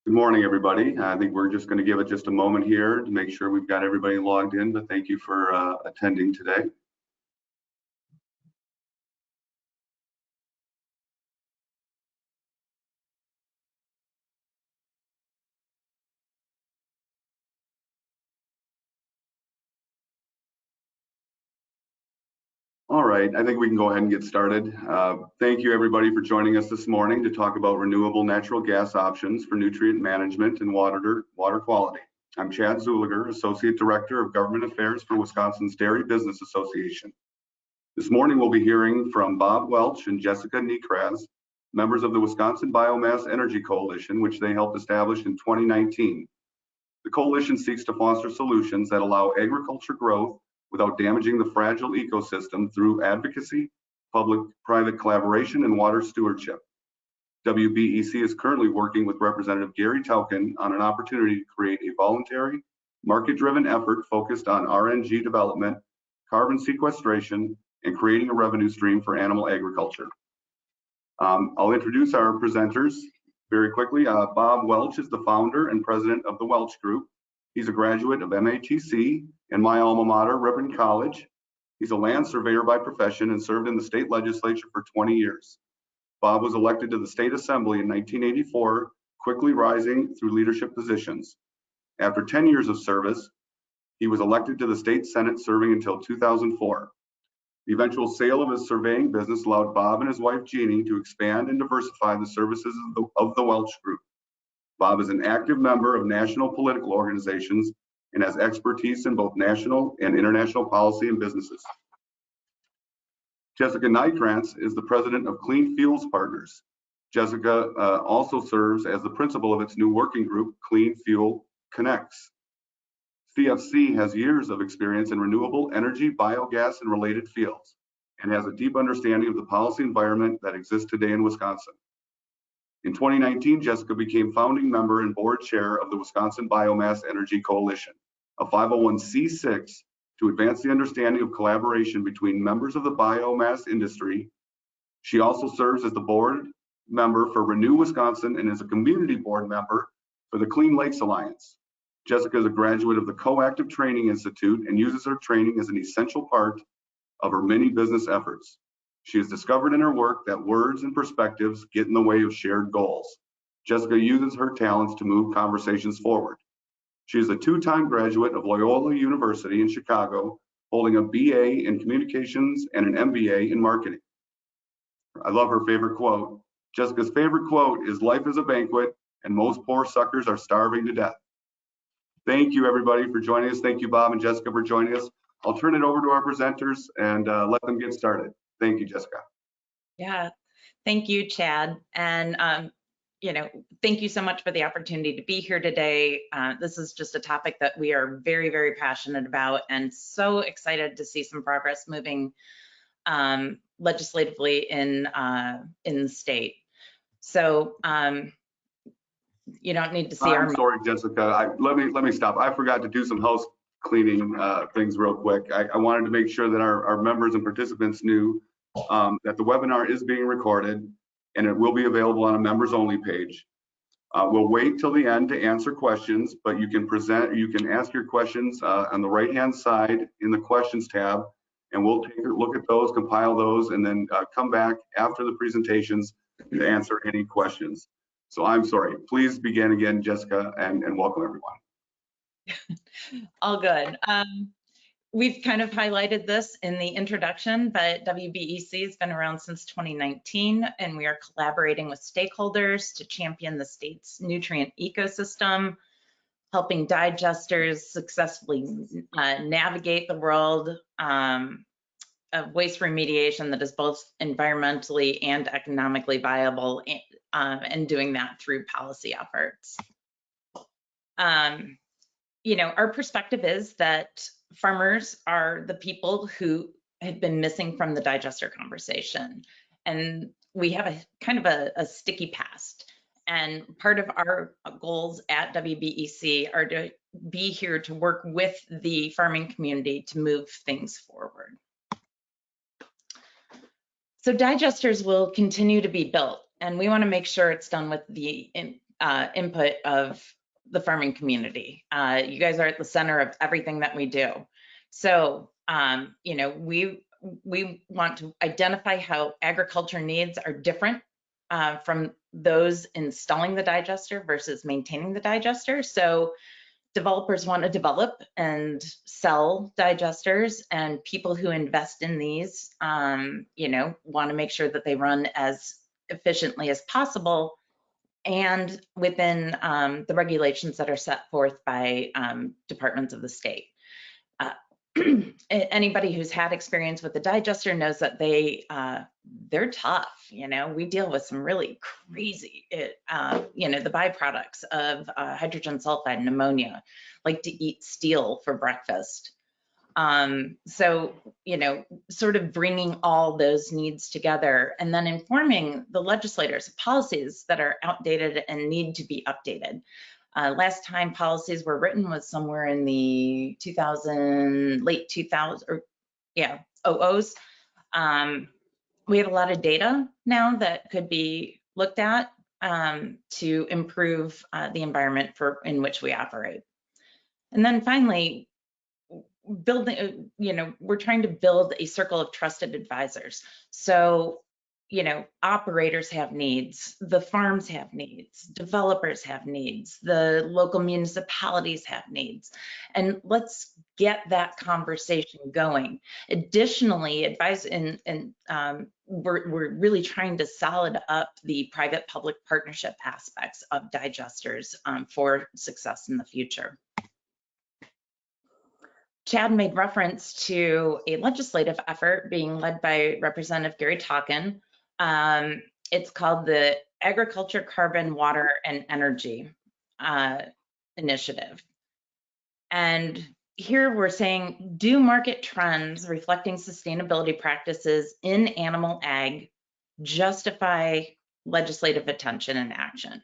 Good morning, everybody. I think we're just going to give it just a moment here to make sure we've got everybody logged in, but thank you for attending today. All right, I think we can go ahead and get started. Thank you, everybody, for joining us this morning to talk about renewable natural gas options for nutrient management and water quality. I'm Chad Zuliger, Associate Director of Government Affairs for Wisconsin's Dairy Business Association. This morning, we'll be hearing from Bob Welch and Jessica Niekrasz, members of the Wisconsin Biomass Energy Coalition, which they helped establish in 2019. The coalition seeks to foster solutions that allow agriculture growth without damaging the fragile ecosystem through advocacy, public-private collaboration, and water stewardship. WBEC is currently working with Representative Gary Tauchen on an opportunity to create a voluntary, market-driven effort focused on RNG development, carbon sequestration, and creating a revenue stream for animal agriculture. I'll introduce our presenters very quickly. Bob Welch is the founder and president of the Welch Group. He's a graduate of MATC and my alma mater, Ripon College. He's a land surveyor by profession and served in the state legislature for 20 years. Bob was elected to the state assembly in 1984, quickly rising through leadership positions. After 10 years of service, he was elected to the state senate, serving until 2004. The eventual sale of his surveying business allowed Bob and his wife Jeannie to expand and diversify the services of the Welch Group. Bob is an active member of national political organizations and has expertise in both national and international policy and businesses. Jessica Niekrasz is the president of Clean Fuels Partners. Jessica also serves as the principal of its new working group, Clean Fuel Connects. CFC has years of experience in renewable energy, biogas, and related fields, and has a deep understanding of the policy environment that exists today in Wisconsin. In 2019, Jessica became founding member and board chair of the Wisconsin Biomass Energy Coalition, a 501c6 to advance the understanding of collaboration between members of the biomass industry. She also serves as the board member for Renew Wisconsin and is a community board member for the Clean Lakes Alliance. Jessica is a graduate of the Coactive Training Institute and uses her training as an essential part of her many business efforts. She has discovered in her work that words and perspectives get in the way of shared goals. Jessica uses her talents to move conversations forward. She is a two-time graduate of Loyola University in Chicago, holding a BA in communications and an MBA in marketing. I love her favorite quote. Jessica's favorite quote is, "Life is a banquet and most poor suckers are starving to death." Thank you, everybody, for joining us. Thank you, Bob and Jessica, for joining us. I'll turn it over to our presenters and let them get started. Thank you, Jessica. Yeah, thank you, Chad. And, thank you so much for the opportunity to be here today. This is just a topic that we are very, very passionate about and so excited to see some progress moving legislatively in the state. So you don't need to see I'm sorry, Jessica. Let me stop. I forgot to do some house cleaning things real quick. I wanted to make sure that our members and participants knew that the webinar is being recorded and it will be available on a members only page. We'll wait till the end to answer questions, but you can ask your questions on the right hand side in the questions tab, and we'll take a look at those, compile those, and then come back after the presentations to answer any questions. So I'm sorry, please begin again, Jessica, and welcome everyone. All good. We've kind of highlighted this in the introduction, but WBEC has been around since 2019, and we are collaborating with stakeholders to champion the state's nutrient ecosystem, helping digesters successfully navigate the world of waste remediation that is both environmentally and economically viable, and doing that through policy efforts. Our perspective is that farmers are the people who have been missing from the digester conversation, and we have a kind of a sticky past. And part of our goals at WBEC are to be here to work with the farming community to move things forward. So digesters will continue to be built, and we want to make sure it's done with the input of the farming community. You guys are at the center of everything that we do. So, you know, we want to identify how agriculture needs are different from those installing the digester versus maintaining the digester. So developers want to develop and sell digesters, and people who invest in these, you know, want to make sure that they run as efficiently as possible and within the regulations that are set forth by departments of the state. Anybody who's had experience with the digester knows that they're tough. You know, we deal with some really crazy, you know, the byproducts of hydrogen sulfide and ammonia, like to eat steel for breakfast. So, you know, sort of bringing all those needs together and then informing the legislators of policies that are outdated and need to be updated. Last time policies were written was somewhere in the late 2000s, or yeah, 00s. We have a lot of data now that could be looked at to improve the environment in which we operate. And then finally, building, you know, we're trying to build a circle of trusted advisors. So, you know, operators have needs, the farms have needs, developers have needs, the local municipalities have needs, and let's get that conversation going. Additionally, we're really trying to solid up the private-public partnership aspects of digesters for success in the future. Chad made reference to a legislative effort being led by Representative Gary Tauchen. It's called the Agriculture, Carbon, Water, and Energy Initiative. And here we're saying, do market trends reflecting sustainability practices in animal ag justify legislative attention and action?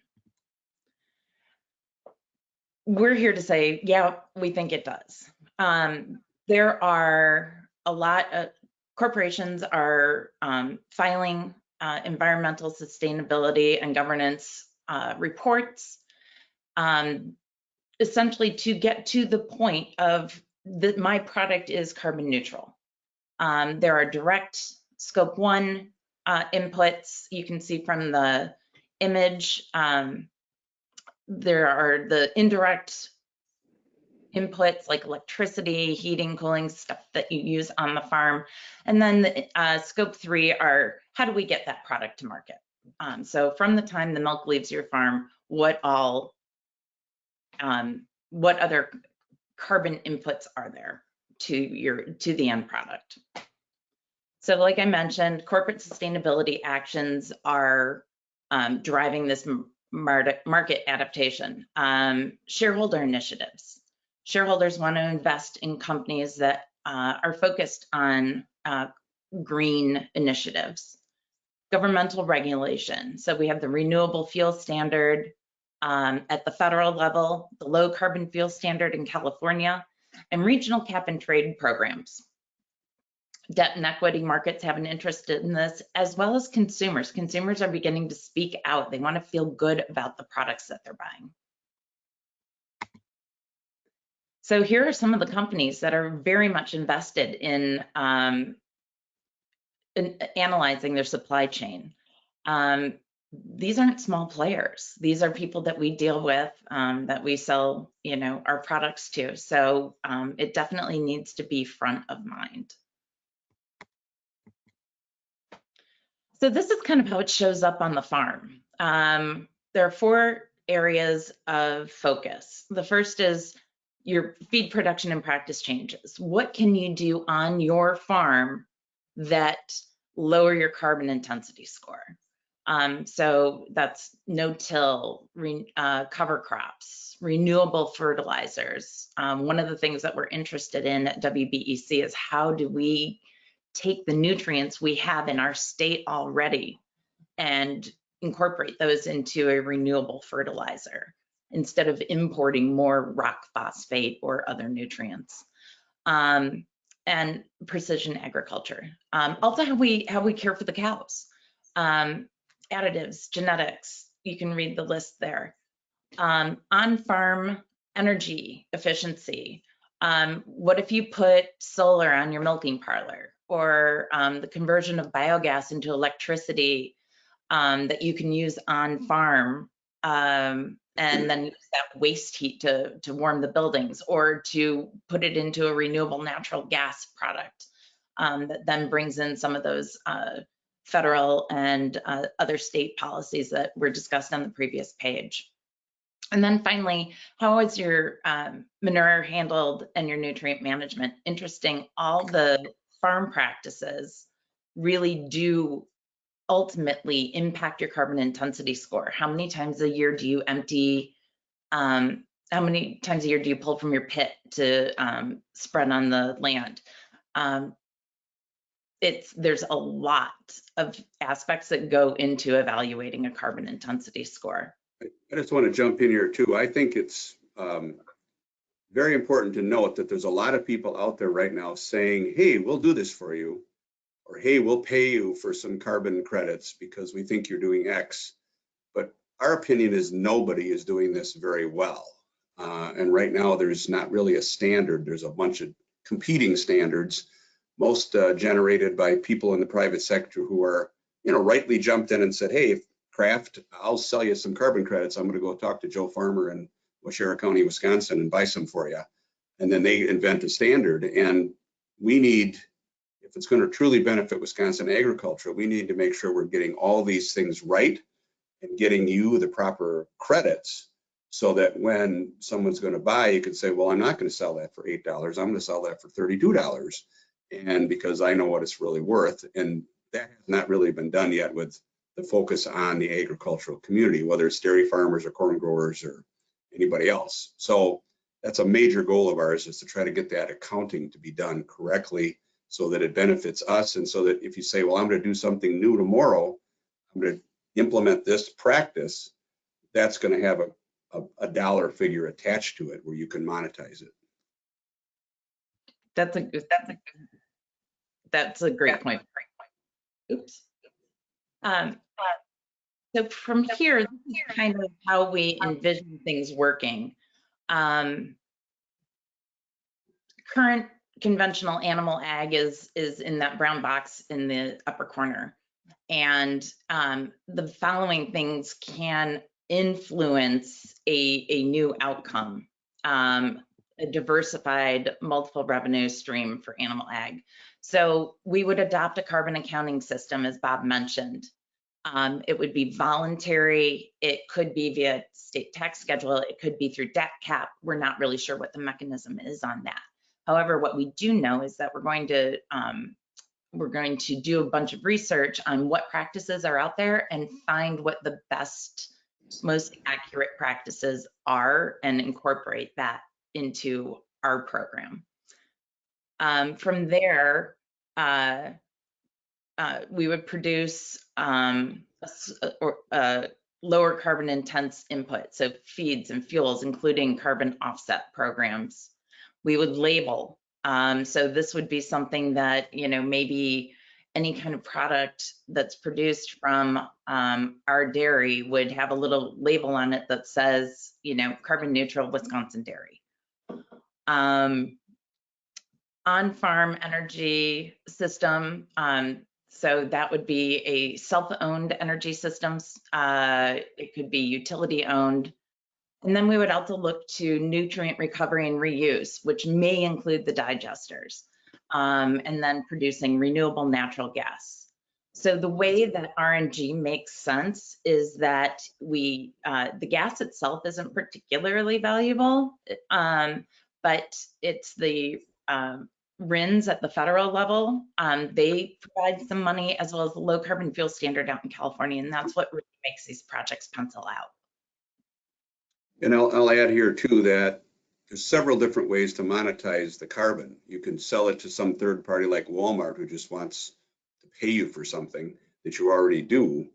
We're here to say, yeah, we think it does. There are a lot of corporations are filing environmental sustainability and governance reports, essentially to get to the point of that my product is carbon neutral. There are direct scope 1 inputs. You can see from the image, there are the indirect inputs like electricity, heating, cooling, stuff that you use on the farm. And then the, scope 3 are how do we get that product to market? So from the time the milk leaves your farm, what other carbon inputs are there to the end product? So like I mentioned, corporate sustainability actions are driving this market adaptation. Shareholder initiatives. Shareholders want to invest in companies that are focused on green initiatives. Governmental regulation. So we have the renewable fuel standard at the federal level, the low carbon fuel standard in California, and regional cap and trade programs. Debt and equity markets have an interest in this, as well as consumers. Consumers are beginning to speak out. They want to feel good about the products that they're buying. So here are some of the companies that are very much invested in analyzing their supply chain. These aren't small players. These are people that we deal with, that we sell, you know, our products to. So it definitely needs to be front of mind. So this is kind of how it shows up on the farm. There are 4 areas of focus. The first is your feed production and practice changes. What can you do on your farm that lower your carbon intensity score? So that's no-till, cover crops, renewable fertilizers. One of the things that we're interested in at WBEC is how do we take the nutrients we have in our state already and incorporate those into a renewable fertilizer instead of importing more rock phosphate or other nutrients. And precision agriculture. Also how we care for the cows. Additives, genetics, you can read the list there. On-farm energy efficiency. What if you put solar on your milking parlor, or the conversion of biogas into electricity that you can use on farm, and then use that waste heat to warm the buildings, or to put it into a renewable natural gas product that then brings in some of those federal and other state policies that were discussed on the previous page. And then finally, how is your manure handled and your nutrient management? Interesting, all the farm practices really do ultimately impact your carbon intensity score. How many times a year do you empty, how many times a year do you pull from your pit to spread on the land? There's a lot of aspects that go into evaluating a carbon intensity score. I just want to jump in here too. I think it's very important to note that there's a lot of people out there right now saying, hey, we'll do this for you, or hey, we'll pay you for some carbon credits because we think you're doing X. But our opinion is nobody is doing this very well. And right now there's not really a standard. There's a bunch of competing standards, most generated by people in the private sector who are, rightly jumped in and said, hey, Kraft, I'll sell you some carbon credits. I'm going to go talk to Joe Farmer in Washera County, Wisconsin, and buy some for you. And then they invent a standard. And we need, if it's going to truly benefit Wisconsin agriculture, we need to make sure we're getting all these things right and getting you the proper credits, so that when someone's going to buy, you can say, well, I'm not going to sell that for $8. I'm going to sell that for $32. And because I know what it's really worth. And that has not really been done yet with the focus on the agricultural community, whether it's dairy farmers or corn growers or anybody else. So that's a major goal of ours, is to try to get that accounting to be done correctly so that it benefits us. And so that if you say, well, I'm going to do something new tomorrow, I'm going to implement this practice, that's going to have a dollar figure attached to it where you can monetize it. That's a great point. Oops. So from here, this is kind of how we envision things working. Current conventional animal ag is in that brown box in the upper corner. And the following things can influence a new outcome, a diversified multiple revenue stream for animal ag. So we would adopt a carbon accounting system, as Bob mentioned. It would be voluntary. It could be via state tax schedule. It could be through debt cap. We're not really sure what the mechanism is on that. However, what we do know is that we're going to do a bunch of research on what practices are out there and find what the best, most accurate practices are and incorporate that into our program. From there, we would produce lower carbon intense input, so feeds and fuels, including carbon offset programs. We would label. So this would be something that, maybe any kind of product that's produced from our dairy would have a little label on it that says, carbon neutral Wisconsin dairy. On-farm energy system. So that would be a self-owned energy systems. It could be utility owned. And then we would also look to nutrient recovery and reuse, which may include the digesters, and then producing renewable natural gas. So the way that RNG makes sense is that the gas itself isn't particularly valuable, but it's the RINs at the federal level. They provide some money, as well as the low carbon fuel standard out in California, and that's what really makes these projects pencil out. And I'll add here too that there's several different ways to monetize the carbon. You can sell it to some third party like Walmart, who just wants to pay you for something that you already do.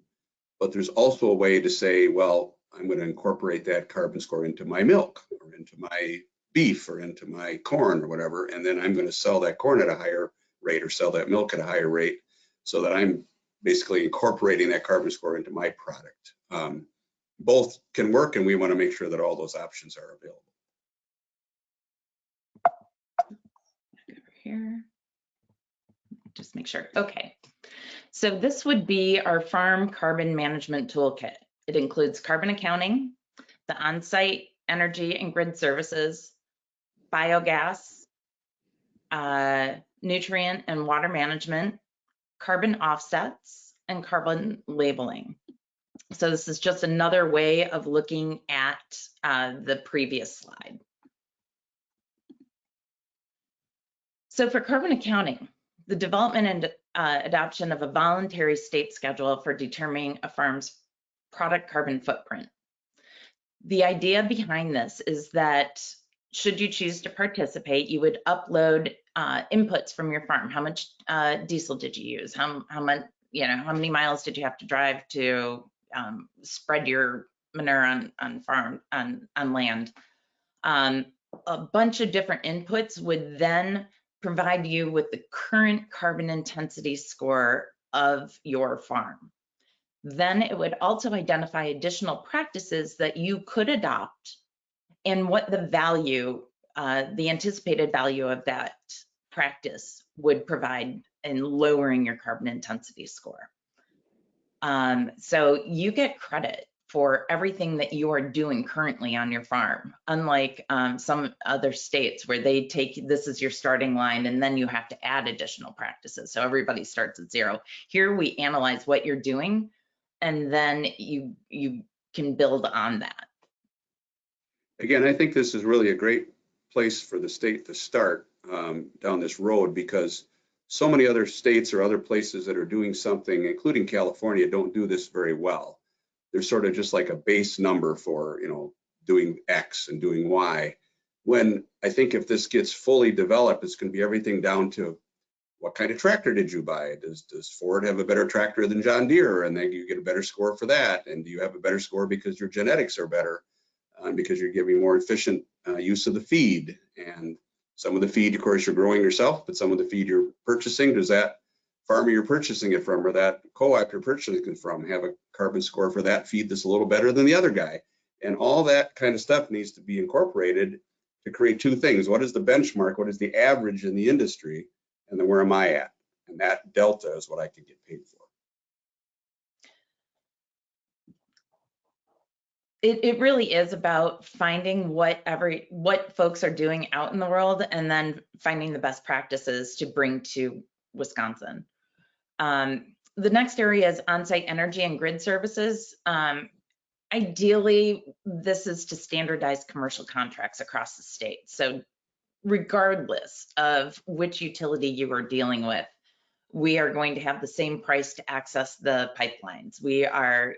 But there's also a way to say, well, I'm going to incorporate that carbon score into my milk or into my beef or into my corn or whatever, and then I'm going to sell that corn at a higher rate or sell that milk at a higher rate, so that I'm basically incorporating that carbon score into my product. both can work, and we want to make sure that all those options are available. Over here, just make sure. Okay, so this would be our farm carbon management toolkit. It includes carbon accounting, the on-site energy and grid services, biogas, nutrient and water management, carbon offsets, and carbon labeling. So this is just another way of looking at the previous slide. So for carbon accounting, the development and adoption of a voluntary state schedule for determining a farm's product carbon footprint. The idea behind this is that should you choose to participate, you would upload inputs from your farm. How much diesel did you use? How much, how many miles did you have to drive to spread your manure on land? A bunch of different inputs would then provide you with the current carbon intensity score of your farm. Then it would also identify additional practices that you could adopt and what the value, the anticipated value of that practice would provide in lowering your carbon intensity score. So you get credit for everything that you are doing currently on your farm, unlike some other states where they take this as your starting line and then you have to add additional practices. So everybody starts at zero. Here we analyze what you're doing and then you can build on that. Again, I think this is really a great place for the state to start down this road, because so many other states or other places that are doing something, including California, don't do this very well. There's sort of just like a base number for, doing X and doing Y. When I think if this gets fully developed, it's going to be everything down to what kind of tractor did you buy? Does Ford have a better tractor than John Deere? And then you get a better score for that. And do you have a better score because your genetics are better? Because you're giving more efficient use of the feed. And some of the feed, of course, you're growing yourself, but some of the feed you're purchasing, does that farmer you're purchasing it from or that co-op you're purchasing it from have a carbon score for that feed that's a little better than the other guy? And all that kind of stuff needs to be incorporated to create two things. What is the benchmark? What is the average in the industry? And then where am I at? And that delta is what I can get paid for. It really is about finding what folks are doing out in the world and then finding the best practices to bring to Wisconsin. The next area is on-site energy and grid services. Ideally, this is to standardize commercial contracts across the state. So regardless of which utility you are dealing with, we are going to have the same price to access the pipelines. We are,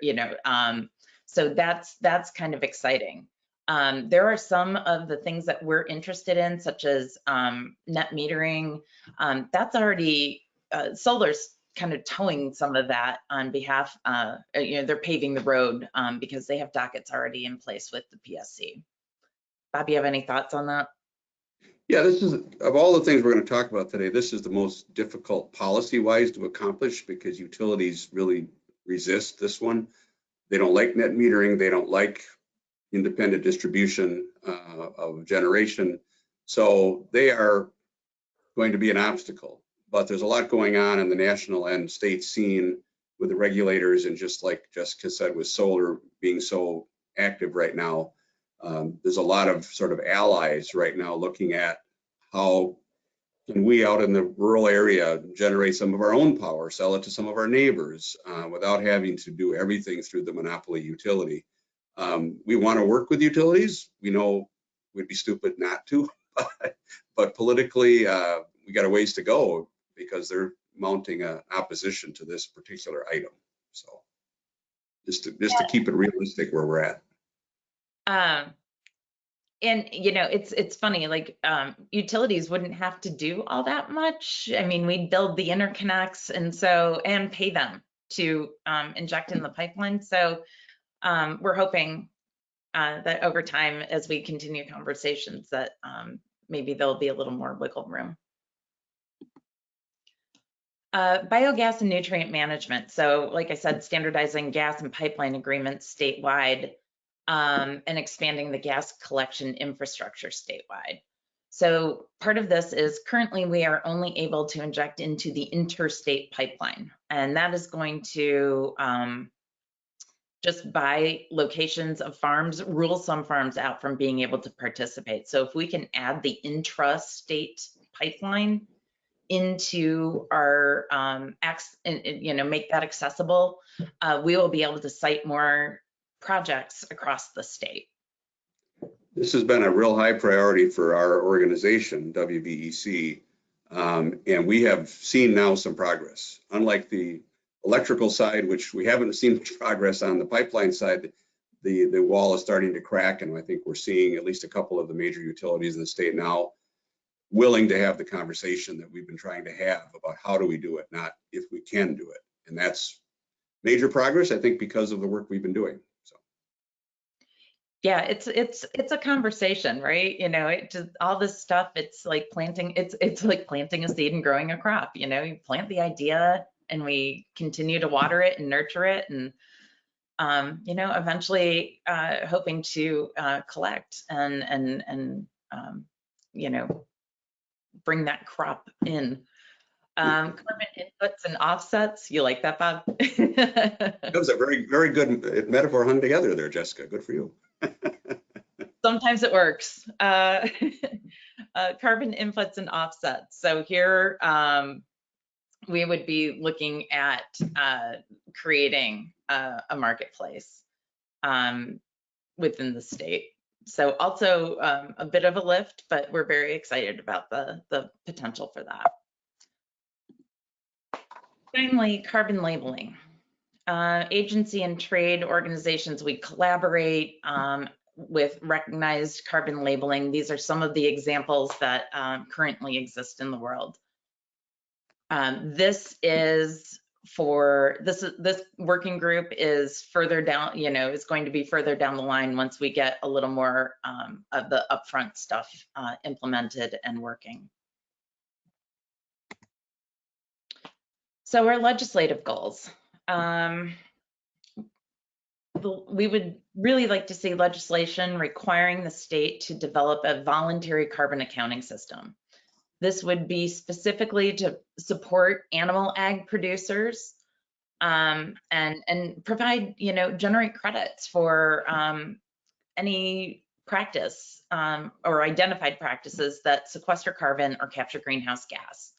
so that's kind of exciting. There are some of the things that we're interested in, such as net metering. That's already, solar's kind of towing some of that on behalf, they're paving the road because they have dockets already in place with the PSC. Bob, you have any thoughts on that? Yeah, this is, of all the things we're going to talk about today, this is the most difficult policy-wise to accomplish because utilities really resist this one. They don't like net metering. They don't like independent distribution of generation. So they are going to be an obstacle. But there's a lot going on in the national and state scene with the regulators. And just like Jessica said, with solar being so active right now, there's a lot of sort of allies right now looking at how can we out in the rural area generate some of our own power, sell it to some of our neighbors without having to do everything through the monopoly utility. We want to work with utilities. We know we'd be stupid not to, but politically we got a ways to go because they're mounting an opposition to this particular item. So just to keep it realistic where we're at. And it's funny, like utilities wouldn't have to do all that much. I mean, we'd build the interconnects and pay them to inject in the pipeline. So we're hoping that over time, as we continue conversations, that maybe there'll be a little more wiggle room. Biogas and nutrient management. So like I said, standardizing gas and pipeline agreements statewide, and expanding the gas collection infrastructure statewide. So part of this is currently we are only able to inject into the interstate pipeline, and that is going to just by locations of farms, rule some farms out from being able to participate. So if we can add the intrastate pipeline into our make that accessible, we will be able to cite more projects across the state. This has been a real high priority for our organization, WBEC, and we have seen now some progress. Unlike the electrical side, which we haven't seen much progress on, the pipeline side, the wall is starting to crack, and I think we're seeing at least a couple of the major utilities in the state now willing to have the conversation that we've been trying to have about how do we do it, not if we can do it. And that's major progress, I think, because of the work we've been doing. So yeah, it's a conversation, right? You know, it just all this stuff, it's like planting, it's like planting a seed and growing a crop. You know, you plant the idea and we continue to water it and nurture it, and you know, eventually hoping to collect and you know, bring that crop in. Carbon inputs and offsets. You like that, Bob? that was a very, very good metaphor hung together there, Jessica. Good for you. Sometimes it works. Carbon inputs and offsets. So here we would be looking at creating a marketplace within the state. So also a bit of a lift, but we're very excited about the potential for that. Finally, carbon labeling. Agency and trade organizations, we collaborate with recognized carbon labeling. These are some of the examples that currently exist in the world. This working group is further down, you know, is going to be further down the line once we get a little more of the upfront stuff implemented and working. So our legislative goals. We would really like to see legislation requiring the state to develop a voluntary carbon accounting system. This would be specifically to support animal ag producers and provide, you know, generate credits for any practice or identified practices that sequester carbon or capture greenhouse gas.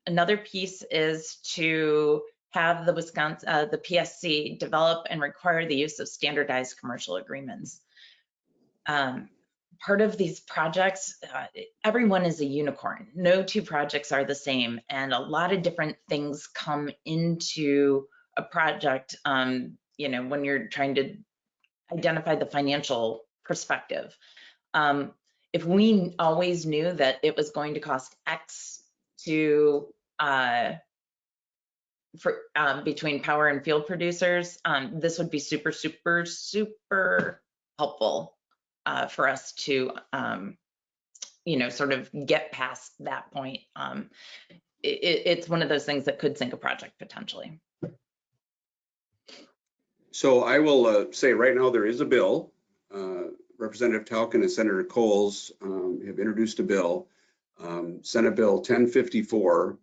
Another piece is to have the the PSC develop and require the use of standardized commercial agreements. Part of these projects, everyone is a unicorn. No two projects are the same, and a lot of different things come into a project, you know, when you're trying to identify the financial perspective. If we always knew that it was going to cost X to between power and field producers, this would be super helpful for us to you know, sort of get past that point. It's one of those things that could sink a project potentially. So I will say right now there is a bill. Representative Tauchen and Senator Coles have introduced a bill, Senate Bill 1054,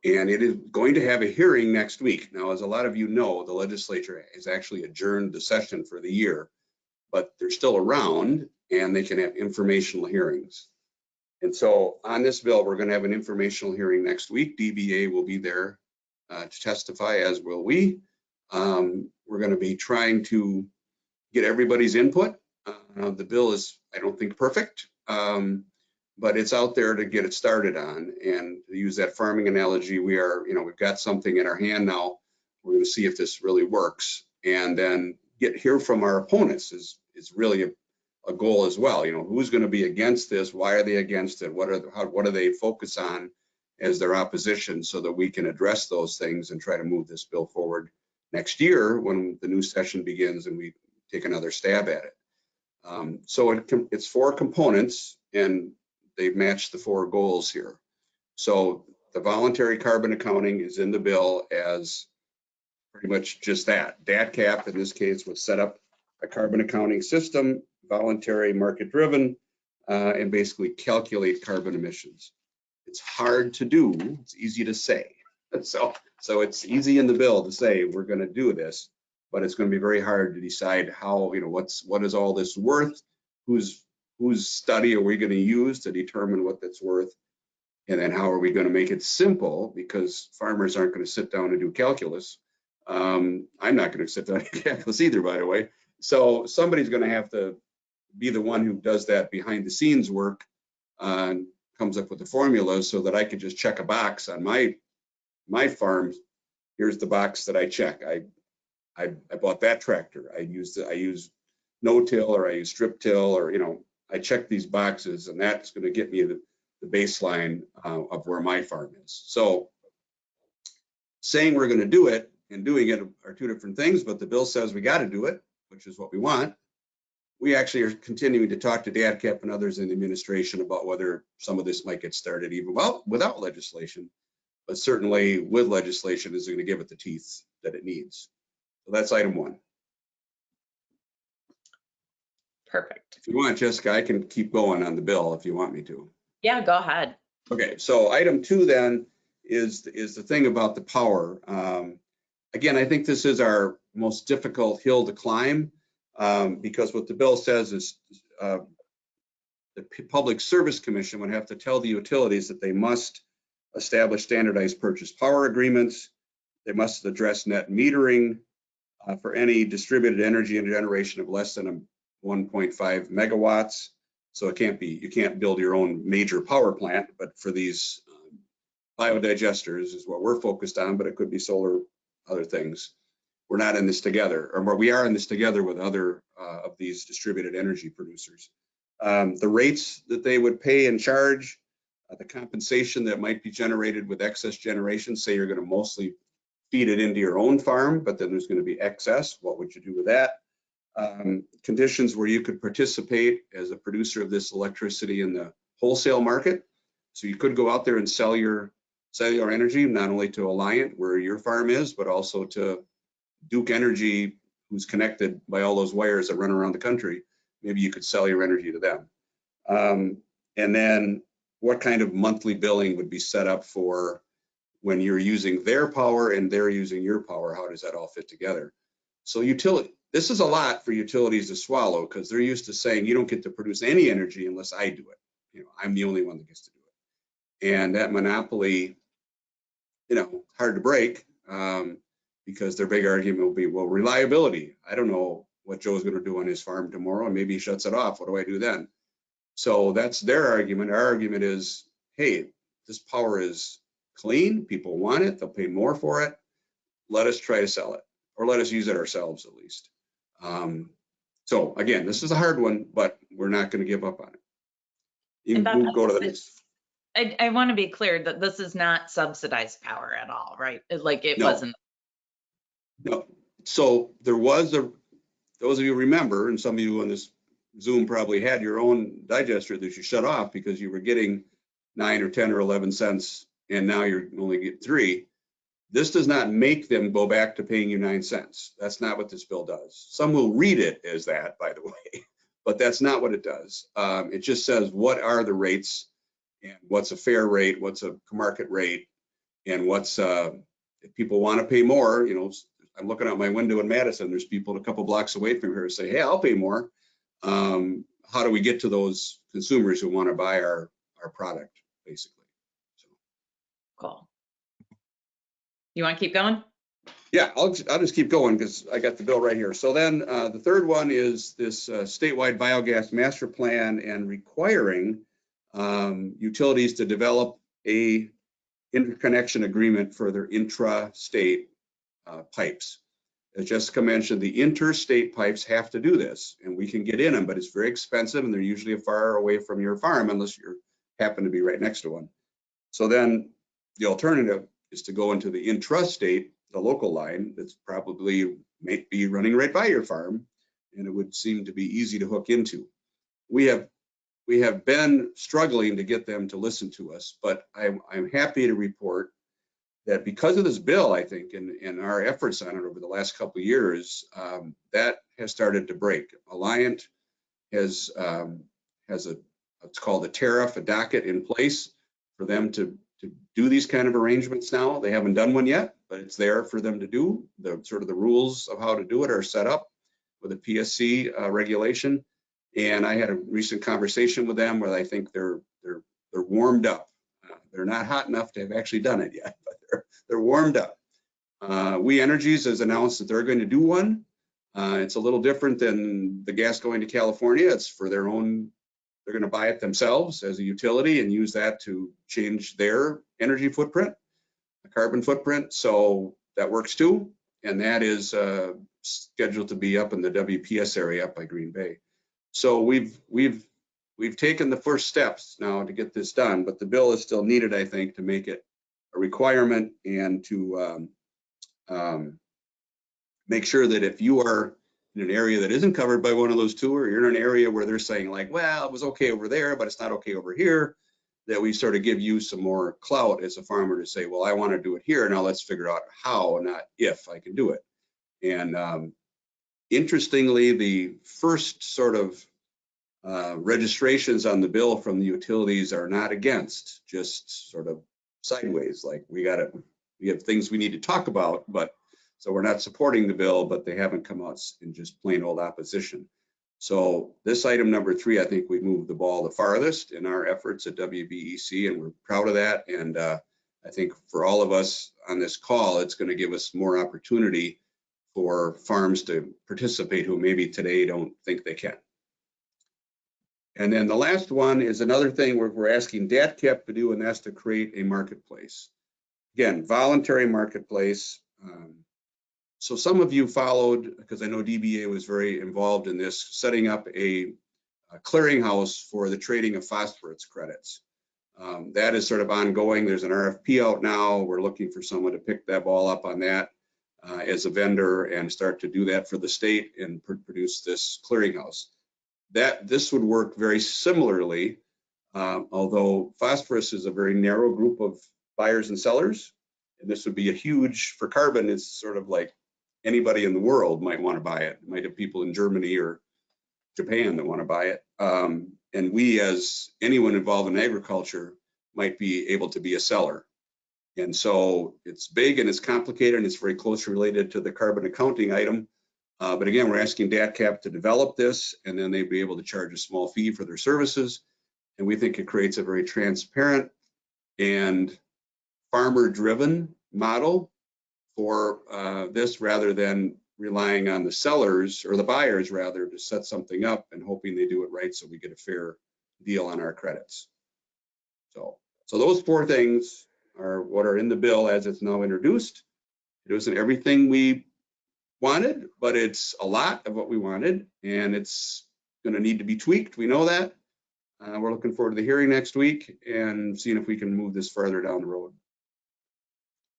and it is going to have a hearing next week. Now, as a lot of you know, the legislature has actually adjourned the session for the year, but they're still around and they can have informational hearings. And so on this bill, we're going to have an informational hearing next week. DBA will be there to testify, as will we. We're going to be trying to get everybody's input. The bill is, I don't think, perfect, but it's out there to get it started on. And to use that farming analogy, we are, you know, we've got something in our hand now. We're going to see if this really works, and then hear from our opponents is really a goal as well. You know, who's going to be against this? Why are they against it? What do they focus on as their opposition, so that we can address those things and try to move this bill forward next year when the new session begins and we take another stab at it. So it's 4 components, and they match the 4 goals here. So the voluntary carbon accounting is in the bill as pretty much just that. DATCAP in this case would set up a carbon accounting system, voluntary, market driven, and basically calculate carbon emissions. It's hard to do, it's easy to say. So it's easy in the bill to say we're going to do this, but it's going to be very hard to decide how, what is all this worth, whose study are we going to use to determine what that's worth, and then how are we going to make it simple, because farmers aren't going to sit down and do calculus. I'm not going to sit down and do calculus either, by the way. So somebody's going to have to be the one who does that behind the scenes work and comes up with the formulas so that I could just check a box on my farm. Here's the box that I check. I bought that tractor. I use no-till, or I use strip till, or I check these boxes, and that's going to get me the baseline of where my farm is. So saying we're going to do it and doing it are two different things, but the bill says we got to do it, which is what we want. We actually are continuing to talk to DATCAP and others in the administration about whether some of this might get started even without legislation, but certainly with legislation is going to give it the teeth that it needs. So that's item 1. Perfect. If you want, Jessica, I can keep going on the bill if you want me to. Yeah, go ahead. Okay, so item 2 then is the thing about the power. Again, I think this is our most difficult hill to climb, because what the bill says is the Public Service Commission would have to tell the utilities that they must establish standardized purchase power agreements. They must address net metering for any distributed energy and generation of less than 1.5 megawatts. So it can't be, you can't build your own major power plant, but for these biodigesters is what we're focused on, but it could be solar, other things. We're not in this together, or we are in this together with other of these distributed energy producers. The rates that they would pay and charge, the compensation that might be generated with excess generation, say you're going to mostly feed it into your own farm, but then there's going to be excess. What would you do with that? Conditions where you could participate as a producer of this electricity in the wholesale market. So you could go out there and sell your energy, not only to Alliant, where your farm is, but also to Duke Energy, who's connected by all those wires that run around the country. Maybe you could sell your energy to them. And then what kind of monthly billing would be set up for when you're using their power and they're using your power? How does that all fit together? So this is a lot for utilities to swallow, because they're used to saying you don't get to produce any energy unless I do it. I'm the only one that gets to do it. And that monopoly, hard to break, because their big argument will be, well, reliability. I don't know what Joe's going to do on his farm tomorrow, and maybe he shuts it off. What do I do then? So that's their argument. Our argument is, hey, this power is clean. People want it. They'll pay more for it. Let us try to sell it, or let us use it ourselves at least. So again, this is a hard one, but we're not going to give up on it. You can go to the next. I want to be clear that this is not subsidized power at all, right? It No. wasn't. No. So there was those of you remember, and some of you on this Zoom probably had your own digester that you shut off because you were getting 9 or 10 or 11 cents, and now you're only getting 3. This does not make them go back to paying you 9 cents. That's not what this bill does. Some will read it as that, by the way, but that's not what it does. It just says what are the rates, and what's a fair rate, what's a market rate, and what's if people want to pay more. I'm looking out my window in Madison. There's people a couple blocks away from here who say, hey, I'll pay more. How do we get to those consumers who want to buy our product, basically? So. Cool. You want to keep going? Yeah, I'll just keep going because I got the bill right here. So then the third one is this statewide biogas master plan and requiring utilities to develop a interconnection agreement for their intra-state pipes. As Jessica mentioned, the interstate pipes have to do this, and we can get in them, but it's very expensive, and they're usually far away from your farm unless you happen to be right next to one. So then the alternative is to go into the intrastate, the local line that's probably may be running right by your farm, and it would seem to be easy to hook into. We have we have been struggling to get them to listen to us, but I'm happy to report that because of this bill, I think, and our efforts on it over the last couple of years, that has started to break. Alliant has it's called a tariff, a docket in place for them to do these kind of arrangements now. They haven't done one yet, but it's there for them to do. The sort of the rules of how to do it are set up with a PSC regulation. And I had a recent conversation with them where I think they're warmed up. They're not hot enough to have actually done it yet, but they're warmed up. We Energies has announced that they're going to do one. It's a little different than the gas going to California. It's for their own. They're going to buy it themselves as a utility and use that to change their energy footprint, the carbon footprint. So that works too. And that is scheduled to be up in the WPS area up by Green Bay. So we've taken the first steps now to get this done, but the bill is still needed, I think, to make it a requirement and to make sure that if you are in an area that isn't covered by one of those two, or you're in an area where they're saying like, well, it was okay over there, but it's not okay over here, that we sort of give you some more clout as a farmer to say, well, I want to do it here. Now let's figure out how, not if I can do it. And interestingly, the first sort of registrations on the bill from the utilities are not against, just sort of sideways, like we have things we need to talk about, but so we're not supporting the bill, but they haven't come out in just plain old opposition. So this item number 3, I think we moved the ball the farthest in our efforts at WBEC, and we're proud of that. And I think for all of us on this call, it's going to give us more opportunity for farms to participate who maybe today don't think they can. And then the last one is another thing we're asking DATCAP to do, and that's to create a marketplace. Again, voluntary marketplace. So some of you followed, because I know DBA was very involved in this, setting up a clearinghouse for the trading of phosphorus credits. That is sort of ongoing. There's an RFP out now. We're looking for someone to pick that ball up on that as a vendor and start to do that for the state and produce this clearinghouse. This would work very similarly, although phosphorus is a very narrow group of buyers and sellers. And this would be a huge, for carbon, it's sort of like anybody in the world might want to buy it. It might have people in Germany or Japan that want to buy it. And we, as anyone involved in agriculture, might be able to be a seller. And so it's big and it's complicated and it's very closely related to the carbon accounting item. But again, we're asking DATCAP to develop this, and then they'd be able to charge a small fee for their services. And we think it creates a very transparent and farmer-driven model for this, rather than relying on the sellers or the buyers rather to set something up and hoping they do it right so we get a fair deal on our credits. So those 4 things are what are in the bill as it's now introduced. It wasn't everything we wanted, but it's a lot of what we wanted, and it's going to need to be tweaked. We know that. We're looking forward to the hearing next week and seeing if we can move this further down the road.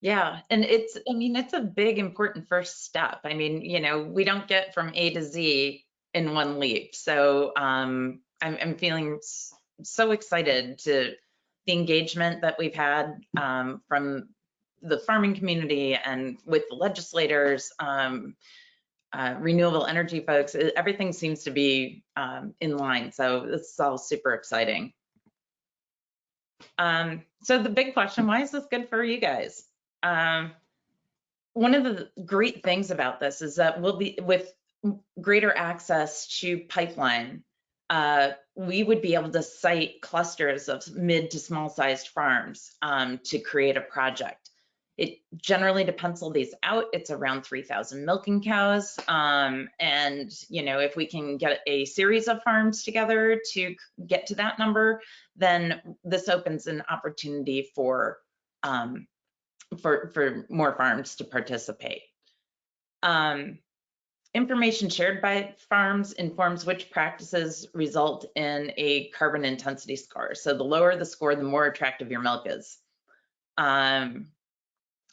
Yeah, and it's a big, important first step. I mean, we don't get from A to Z in one leap. So I'm feeling so excited to the engagement that we've had from the farming community and with the legislators, renewable energy folks. Everything seems to be in line. So this is all super exciting. So the big question, why is this good for you guys? One of the great things about this is that we'll be with greater access to pipeline. We would be able to site clusters of mid to small sized farms to create a project. It generally, to pencil these out, it's around 3,000 milking cows. And, if we can get a series of farms together to get to that number, then this opens an opportunity for more farms to participate. Information shared by farms informs which practices result in a carbon intensity score. So the lower the score, the more attractive your milk is.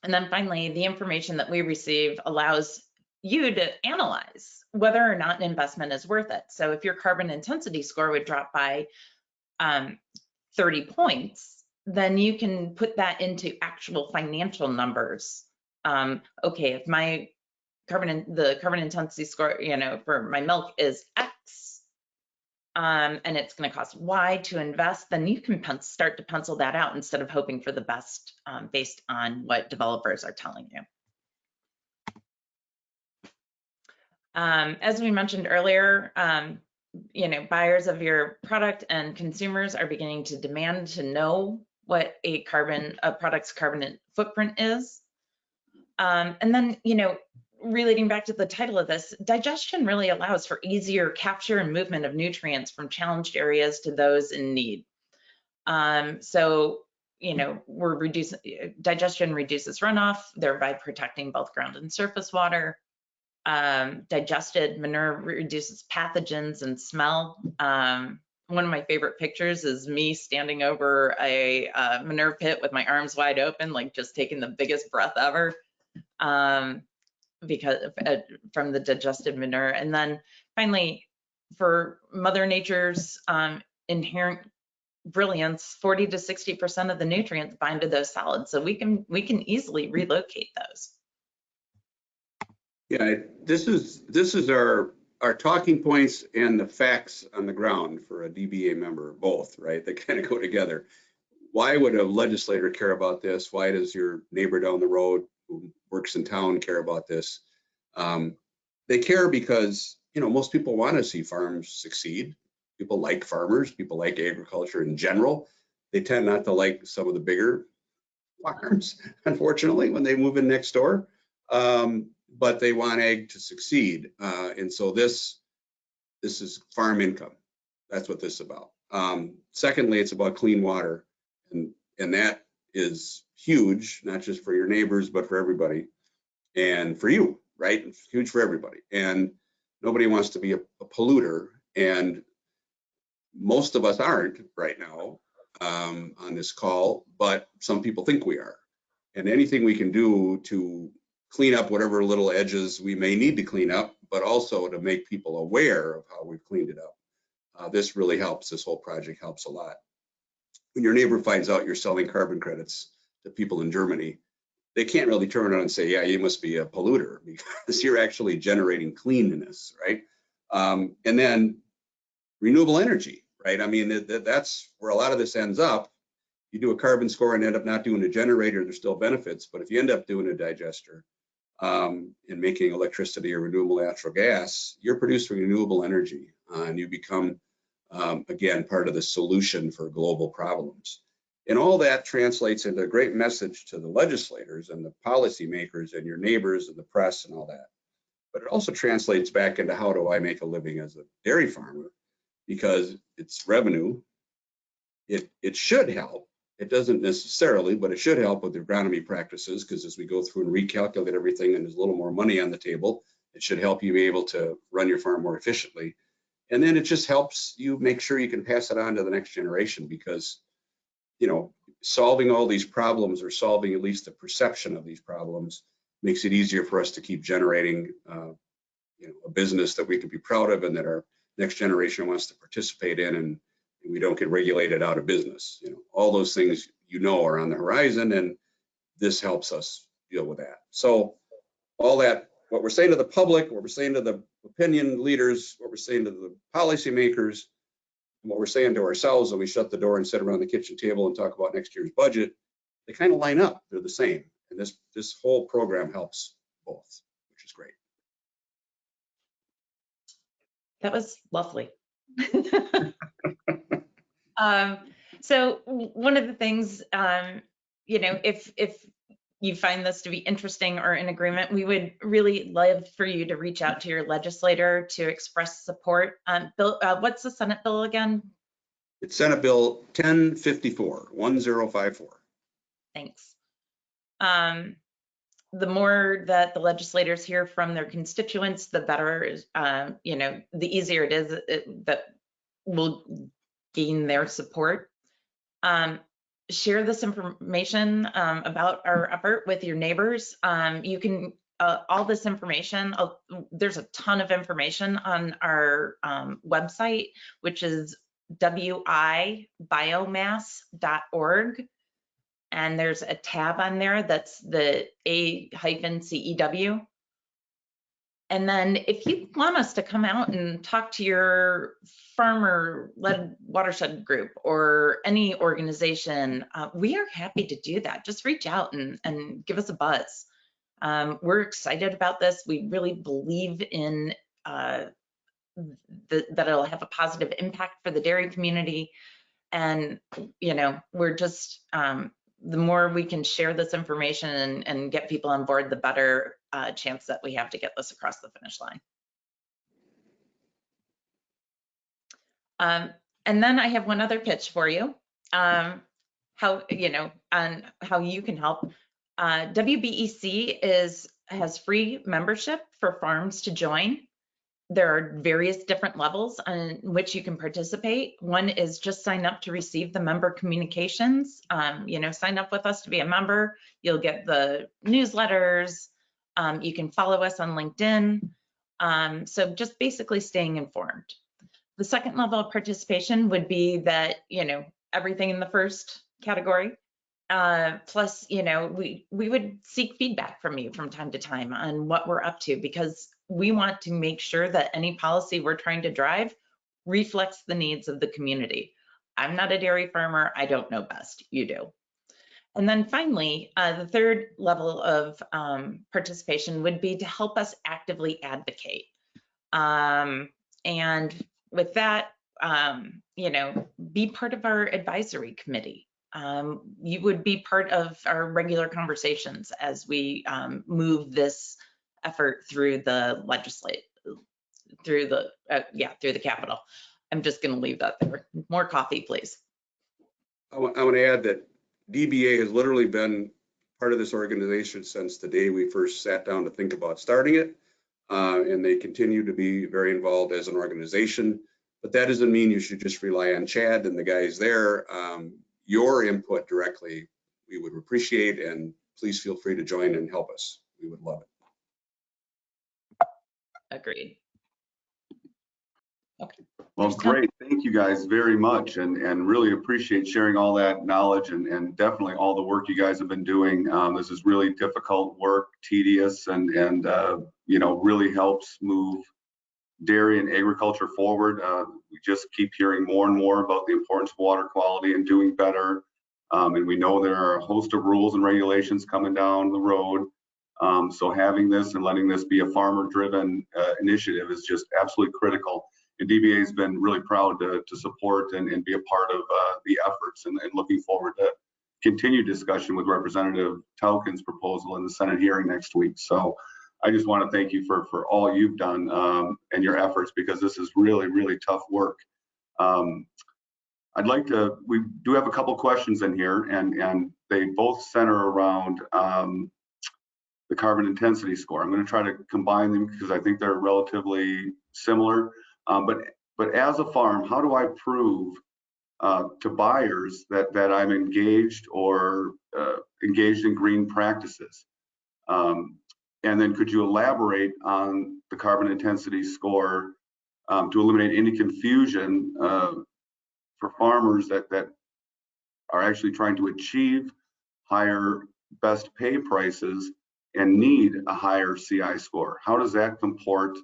And then finally, the information that we receive allows you to analyze whether or not an investment is worth it. So if your carbon intensity score would drop by 30 points, then you can put that into actual financial numbers. Okay, if my the carbon intensity score, for my milk is X, and it's going to cost Y to invest, then you can start to pencil that out instead of hoping for the best based on what developers are telling you. As we mentioned earlier, buyers of your product and consumers are beginning to demand to know what a product's carbon footprint is. And then, relating back to the title of this, digestion really allows for easier capture and movement of nutrients from challenged areas to those in need. So, digestion reduces runoff, thereby protecting both ground and surface water. Digested manure reduces pathogens and smell. One of my favorite pictures is me standing over a manure pit with my arms wide open, like just taking the biggest breath ever. Because from the digested manure. And then finally, for Mother Nature's inherent brilliance, 40 to 60% of the nutrients bind to those solids. So we can easily relocate those. Yeah, this is our talking points and the facts on the ground for a DBA member, both, right? They kind of go together. Why would a legislator care about this? Why does your neighbor down the road who works in town care about this? They care because, most people want to see farms succeed. People like farmers. People like agriculture in general. They tend not to like some of the bigger farms, unfortunately, when they move in next door. But they want ag to succeed. And so this is farm income. That's what this is about. Secondly, it's about clean water. And that is huge, not just for your neighbors, but for everybody and for you, right? It's huge for everybody. And nobody wants to be a polluter. And most of us aren't right now on this call, but some people think we are. And anything we can do to clean up whatever little edges we may need to clean up, but also to make people aware of how we've cleaned it up. This really helps. This whole project helps a lot. When your neighbor finds out you're selling carbon credits to people in Germany, they can't really turn around and say, yeah, you must be a polluter, because you're actually generating cleanliness, right? And then renewable energy, right? I mean, that's where a lot of this ends up. You do a carbon score and end up not doing a generator, there's still benefits. But if you end up doing a digester and making electricity or renewable natural gas, you're producing renewable energy and you become, again, part of the solution for global problems. And all that translates into a great message to the legislators and the policymakers and your neighbors and the press and all that. But it also translates back into how do I make a living as a dairy farmer, because it's revenue. It should help. It doesn't necessarily, but it should help with agronomy practices, because as we go through and recalculate everything and there's a little more money on the table, it should help you be able to run your farm more efficiently. And then it just helps you make sure you can pass it on to the next generation, because solving all these problems, or solving at least the perception of these problems, makes it easier for us to keep generating a business that we can be proud of and that our next generation wants to participate in, and we don't get regulated out of business. All those things are on the horizon, and this helps us deal with that. So all that, what we're saying to the public, what we're saying to the opinion leaders, what we're saying to the policymakers, what we're saying to ourselves when we shut the door and sit around the kitchen table and talk about next year's budget, they kind of line up. They're the same. And this whole program helps both, which is great. That was lovely. So one of the things, if you find this to be interesting or in agreement, we would really love for you to reach out to your legislator to express support. Bill, what's the Senate bill again? It's Senate Bill 1054, 1054. Thanks. The more that the legislators hear from their constituents, the better, the easier it is that we'll gain their support. Share this information about our effort with your neighbors. You can, all this information, there's a ton of information on our website, which is wibiomass.org. And there's a tab on there that's the A-CEW. And then if you want us to come out and talk to your farmer-led watershed group or any organization, we are happy to do that. Just reach out and give us a buzz. We're excited about this. We really believe in that it'll have a positive impact for the dairy community. And, you know, we're just, the more we can share this information and get people on board, the better chance that we have to get this across the finish line. And then I have one other pitch for you. How, you know, on how you can help. WBEC has free membership for farms to join. There are various different levels on which you can participate. One is just sign up to receive the member communications. You know, sign up with us to be a member. You'll get the newsletters. You can follow us on LinkedIn. So just basically staying informed. The second level of participation would be that, you know, everything in the first category. Plus, you know, we would seek feedback from you from time to time on what we're up to, because we want to make sure that any policy we're trying to drive reflects the needs of the community. I'm not a dairy farmer. I don't know best. You do. And then finally, the third level of participation would be to help us actively advocate. And with that, you know, be part of our advisory committee. You would be part of our regular conversations as we move this effort through the through the Capitol. I'm just going to leave that there. More coffee, please. I want to add that DBA has literally been part of this organization since the day we first sat down to think about starting it, and they continue to be very involved as an organization. But that doesn't mean you should just rely on Chad and the guys there. Your input directly, we would appreciate, and please feel free to join and help us. We would love it. Agreed. Okay. Well, great. Thank you guys very much, and really appreciate sharing all that knowledge and definitely all the work you guys have been doing. This is really difficult work, tedious, and you know, really helps move dairy and agriculture forward. We just keep hearing more and more about the importance of water quality and doing better. And we know there are a host of rules and regulations coming down the road. So having this and letting this be a farmer-driven initiative is just absolutely critical. And DBA has been really proud to support and be a part of the efforts, and looking forward to continued discussion with Representative Tauchen's proposal in the Senate hearing next week. So I just want to thank you for all you've done and your efforts, because this is really, really tough work. I'd like to, we do have a couple questions in here, and they both center around the carbon intensity score. I'm going to try to combine them because I think they're relatively similar. But as a farm, how do I prove to buyers that I'm engaged or engaged in green practices? And then could you elaborate on the carbon intensity score to eliminate any confusion for farmers that are actually trying to achieve higher best pay prices and need a higher CI score? How does that comport?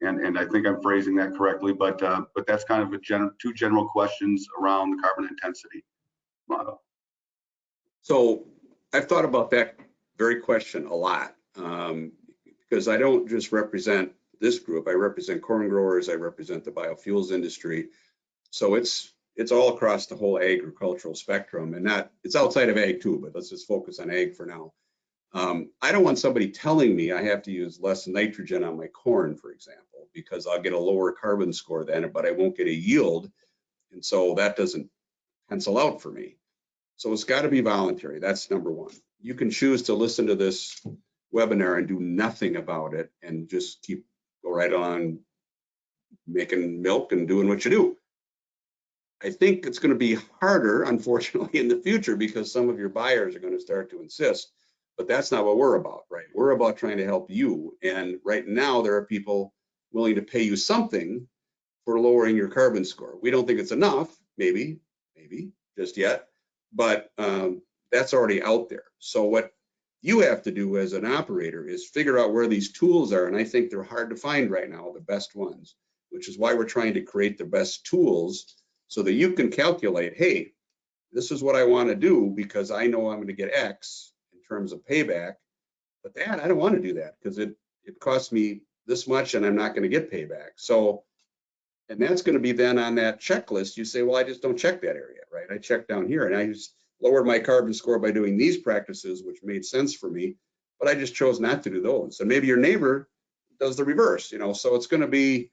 And I think I'm phrasing that correctly, but that's kind of two general questions around the carbon intensity model. So I've thought about that very question a lot, because I don't just represent this group. I represent corn growers. I represent the biofuels industry. So it's all across the whole agricultural spectrum, and it's outside of ag too, but let's just focus on ag for now. I don't want somebody telling me I have to use less nitrogen on my corn, for example, because I'll get a lower carbon score then, but I won't get a yield. And so that doesn't pencil out for me. So it's got to be voluntary. That's number one. You can choose to listen to this webinar and do nothing about it and just go right on making milk and doing what you do. I think it's going to be harder, unfortunately, in the future, because some of your buyers are going to start to insist. But that's not what we're about, right? We're about trying to help you. And right now, there are people willing to pay you something for lowering your carbon score. We don't think it's enough, maybe just yet, but that's already out there. So what you have to do as an operator is figure out where these tools are, and I think they're hard to find right now, the best ones, which is why we're trying to create the best tools so that you can calculate, hey, this is what I want to do because I know I'm going to get X in terms of payback, but that I don't want to do that because it costs me this much and I'm not going to get payback. So, and that's going to be then on that checklist. You say, well, I just don't check that area, right? I check down here and I just lowered my carbon score by doing these practices, which made sense for me, but I just chose not to do those. And maybe your neighbor does the reverse, you know, so it's going to be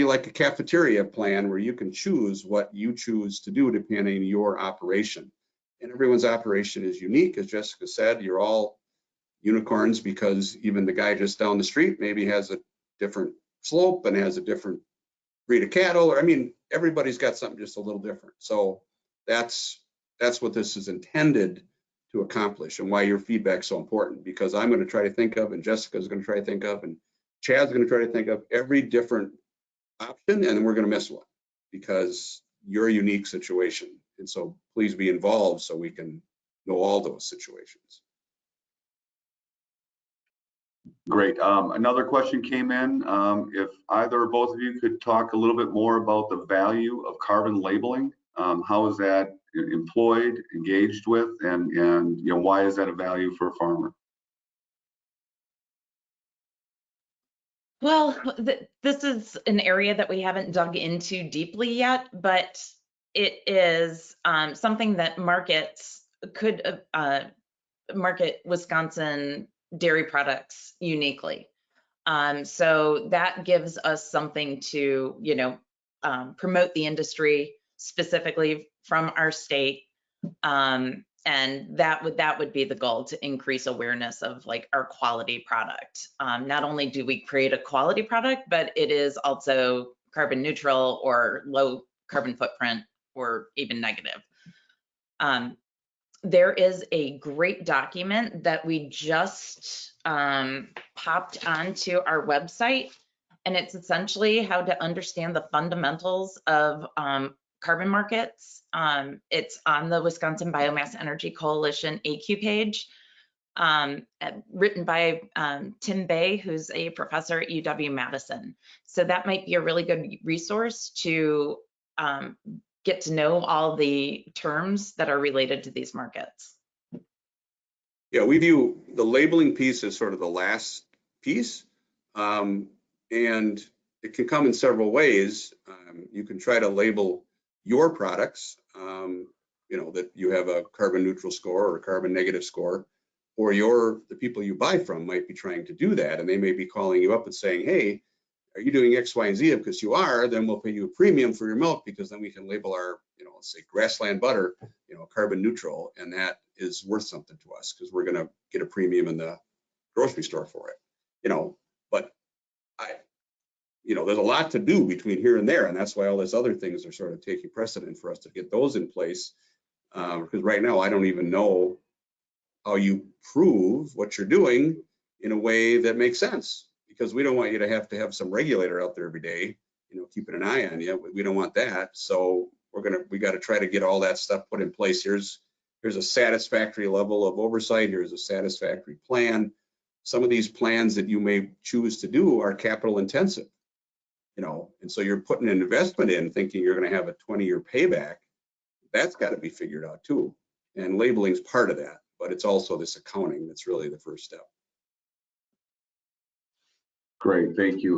like a cafeteria plan where you can choose what you choose to do depending on your operation. And everyone's operation is unique. As Jessica said, you're all unicorns because even the guy just down the street maybe has a different slope and has a different breed of cattle. Or I mean, everybody's got something just a little different. So that's what this is intended to accomplish and why your feedback's so important, because I'm going to try to think of, and Jessica's going to try to think of, and Chad's going to try to think of every different option, and then we're going to miss one because you're a unique situation. And so please be involved so we can know all those situations. Great. Another question came in. If either or both of you could talk a little bit more about the value of carbon labeling. How is that employed, engaged with, and you know, why is that a value for a farmer? Well, this is an area that we haven't dug into deeply yet, but it is something that markets could market Wisconsin dairy products uniquely. So that gives us something to, you know, promote the industry specifically from our state. And that would be the goal, to increase awareness of like our quality product. Not only do we create a quality product, but it is also carbon neutral or low carbon footprint or even negative. There is a great document that we just popped onto our website, and it's essentially how to understand the fundamentals of carbon markets. It's on the Wisconsin Biomass Energy Coalition AQ page, written by Tim Bay, who's a professor at UW-Madison. So that might be a really good resource to get to know all the terms that are related to these markets. Yeah, we view the labeling piece as sort of the last piece, and it can come in several ways. You can try to label your products, you know, that you have a carbon neutral score or a carbon negative score, or the people you buy from might be trying to do that, and they may be calling you up and saying, hey, are you doing X, Y, and Z? Because you are, then we'll pay you a premium for your milk, because then we can label our, you know, let's say grassland butter, you know, carbon neutral, and that is worth something to us because we're going to get a premium in the grocery store for it, you know. But you know, there's a lot to do between here and there, and that's why all these other things are sort of taking precedent for us to get those in place. Because right now, I don't even know how you prove what you're doing in a way that makes sense. Because we don't want you to have some regulator out there every day, you know, keeping an eye on you. We don't want that. So we got to try to get all that stuff put in place. Here's a satisfactory level of oversight. Here's a satisfactory plan. Some of these plans that you may choose to do are capital intensive, you know, and so you're putting an investment in thinking you're going to have a 20-year payback. That's got to be figured out too. And labeling is part of that, but it's also this accounting that's really the first step. Great, thank you.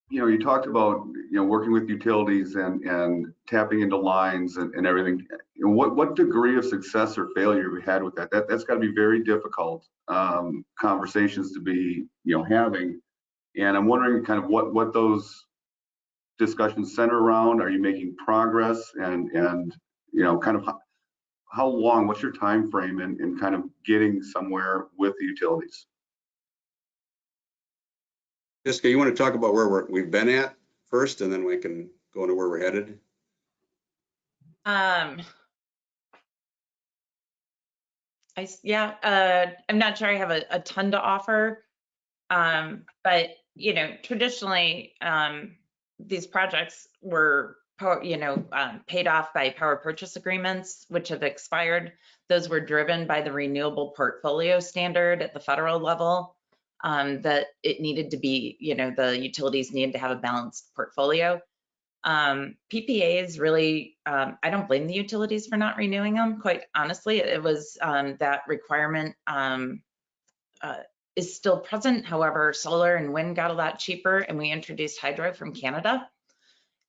You know, you talked about, you know, working with utilities and tapping into lines and everything. You know, what degree of success or failure have we had with that? That's got to be very difficult conversations to be, you know, having. And I'm wondering kind of what those discussions center around. Are you making progress? And you know, kind of how long? What's your time frame in kind of getting somewhere with the utilities? Jessica, you want to talk about where we've been at first, and then we can go into where we're headed? I'm not sure I have a ton to offer, but you know, traditionally, these projects were, paid off by power purchase agreements, which have expired. Those were driven by the renewable portfolio standard at the federal level, that it needed to be, the utilities needed to have a balanced portfolio. PPAs really, I don't blame the utilities for not renewing them. Quite honestly, it was that requirement is still present. However, solar and wind got a lot cheaper, and we introduced hydro from Canada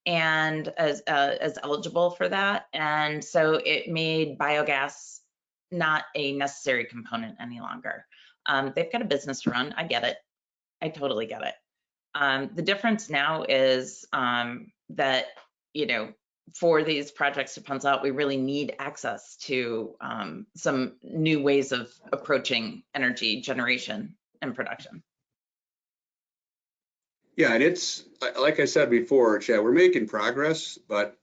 and as eligible for that. And so it made biogas not a necessary component any longer. They've got a business to run. I get it. I totally get it. The difference now is that, for these projects to pencil out, we really need access to some new ways of approaching energy generation and production. Yeah, and it's, like I said before, Chad, we're making progress, but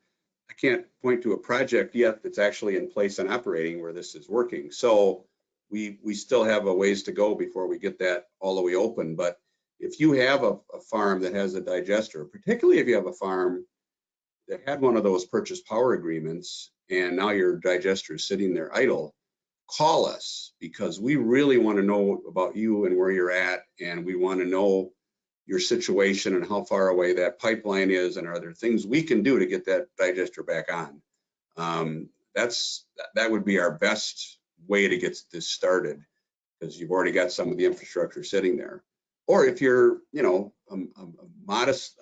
I can't point to a project yet that's actually in place and operating where this is working. So we still have a ways to go before we get that all the way open. But if you have a farm that has a digester, particularly if you have a farm that had one of those purchase power agreements and now your digester is sitting there idle, call us, because we really want to know about you and where you're at, and we want to know your situation and how far away that pipeline is, and are there things we can do to get that digester back on. That would be our best way to get this started, because you've already got some of the infrastructure sitting there. Or if you're, a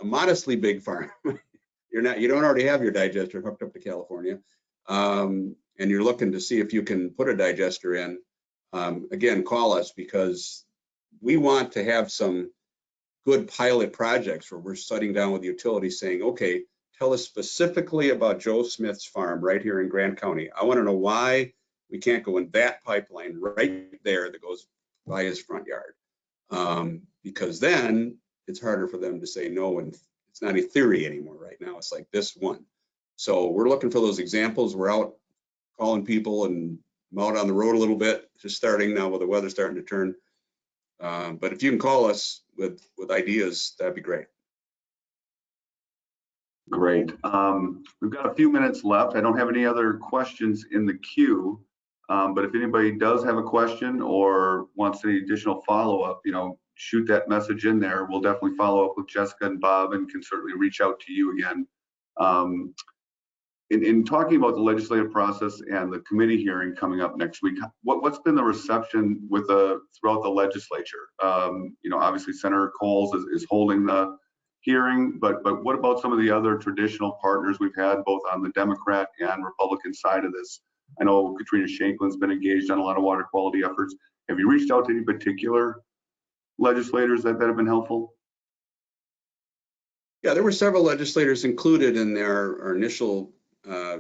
modestly big farm, you don't already have your digester hooked up to California, and you're looking to see if you can put a digester in, again, call us, because we want to have some good pilot projects where we're sitting down with utilities saying, okay, tell us specifically about Joe Smith's farm right here in Grant County. I want to know why we can't go in that pipeline right there that goes by his front yard. Because then it's harder for them to say no, and it's not a theory anymore right now. It's like this one. So we're looking for those examples. We're out calling people, and I'm out on the road a little bit, just starting now with the weather starting to turn. But if you can call us with ideas, that'd be great. Great. We've got a few minutes left. I don't have any other questions in the queue, but if anybody does have a question or wants any additional follow-up, shoot that message in there. We'll definitely follow up with Jessica and Bob, and can certainly reach out to you again. In talking about the legislative process and the committee hearing coming up next week, what's been the reception throughout the legislature? Obviously Senator Coles is holding the hearing, but what about some of the other traditional partners we've had, both on the Democrat and Republican side of this? I know Katrina Shanklin's been engaged on a lot of water quality efforts. Have you reached out to any particular legislators that have been helpful? Yeah, there were several legislators included in our initial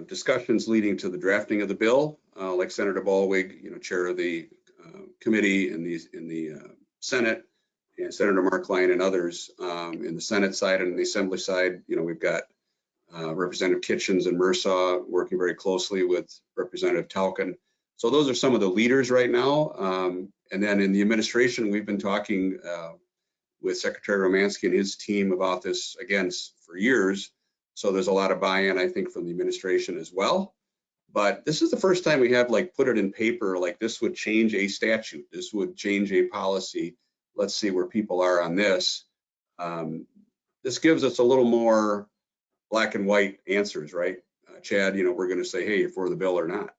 discussions leading to the drafting of the bill, like Senator Ballwig, chair of the committee in the Senate, and Senator Mark Lyon and others in the Senate side. And the Assembly side, we've got Representative Kitchens and Mursaw working very closely with Representative Tauchen. So those are some of the leaders right now. And then in the administration, we've been talking with Secretary Romansky and his team about this, again, for years. So there's a lot of buy-in, I think, from the administration as well. But this is the first time we have put it in paper, like this would change a statute, this would change a policy. Let's see where people are on this. This gives us a little more black and white answers, right? Chad, we're going to say, hey, you're for the bill or not.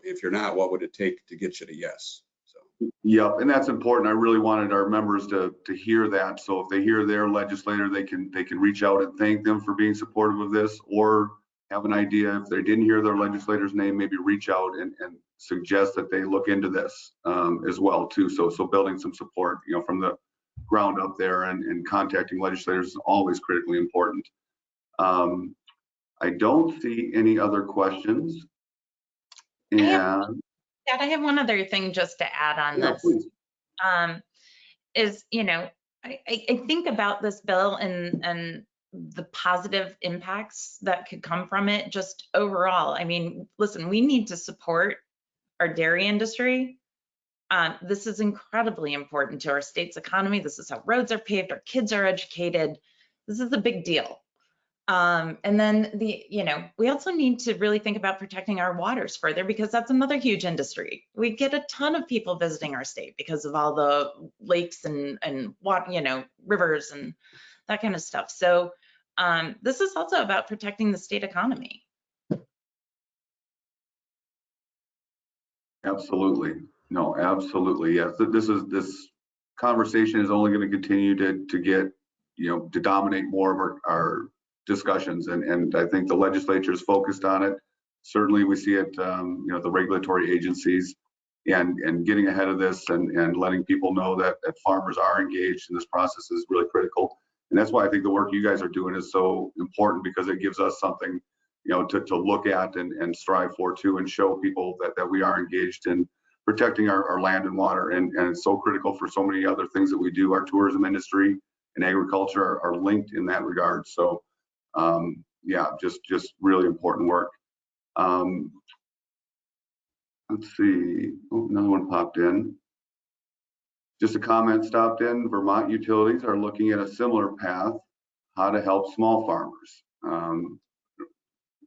If you're not, what would it take to get you to yes? So. Yep, and that's important. I really wanted our members to hear that. So if they hear their legislator, they can reach out and thank them for being supportive of this, or have an idea. If they didn't hear their legislator's name, maybe reach out and suggest that they look into this as well too. So building some support, from the ground up there, and contacting legislators is always critically important. I don't see any other questions. And I have one other thing just to add on this. Please. I think about this bill and the positive impacts that could come from it just overall. I mean, listen, we need to support our dairy industry, This is incredibly important to our state's economy. This is how roads are paved, our kids are educated. This is a big deal. And then we also need to really think about protecting our waters further, because that's another huge industry. We get a ton of people visiting our state because of all the lakes and water, rivers and that kind of stuff. So this is also about protecting the state economy. Absolutely. No, absolutely. Yes. This conversation is only going to continue to get, to dominate more of our discussions. And I think the legislature is focused on it. Certainly we see it, the regulatory agencies and getting ahead of this and letting people know that farmers are engaged in this process is really critical. And that's why I think the work you guys are doing is so important, because it gives us something, to look at and strive for too, and show people that we are engaged in protecting our land and water. And it's so critical for so many other things that we do. Our tourism industry and agriculture are linked in that regard. So yeah, just really important work. Let's see, another one popped in. Just a comment stopped in. Vermont utilities are looking at a similar path, how to help small farmers.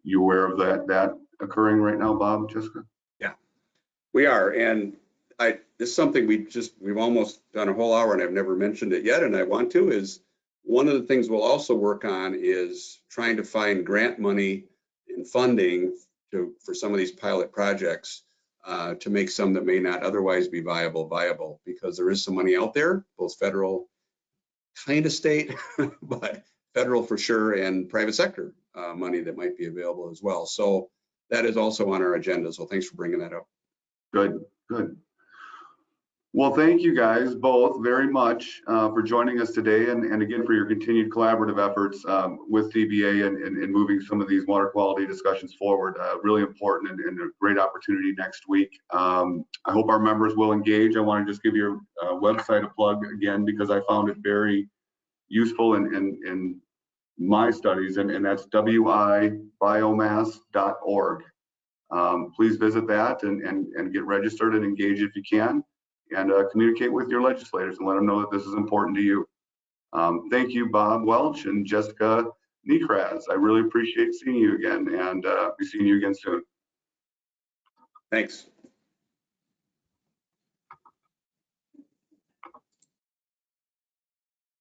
You aware of that occurring right now, Bob, Jessica? Yeah, we are. And this is something we've almost done a whole hour and I've never mentioned it yet, and I want to, is one of the things we'll also work on is trying to find grant money and funding for some of these pilot projects to make some that may not otherwise be viable, because there is some money out there, both federal, kind of state, but federal for sure, and private sector money that might be available as well. So that is also on our agenda. So thanks for bringing that up. Good. Well, thank you guys both very much for joining us today, and again for your continued collaborative efforts with DBA and moving some of these water quality discussions forward. Really important and a great opportunity next week. I hope our members will engage. I want to just give your website a plug again, because I found it very useful in my studies, and that's wibiomass.org. Please visit that and get registered and engage if you can, and communicate with your legislators and let them know that this is important to you. Thank you, Bob Welch and Jessica Niekrasz. I really appreciate seeing you again, and be seeing you again soon. Thanks.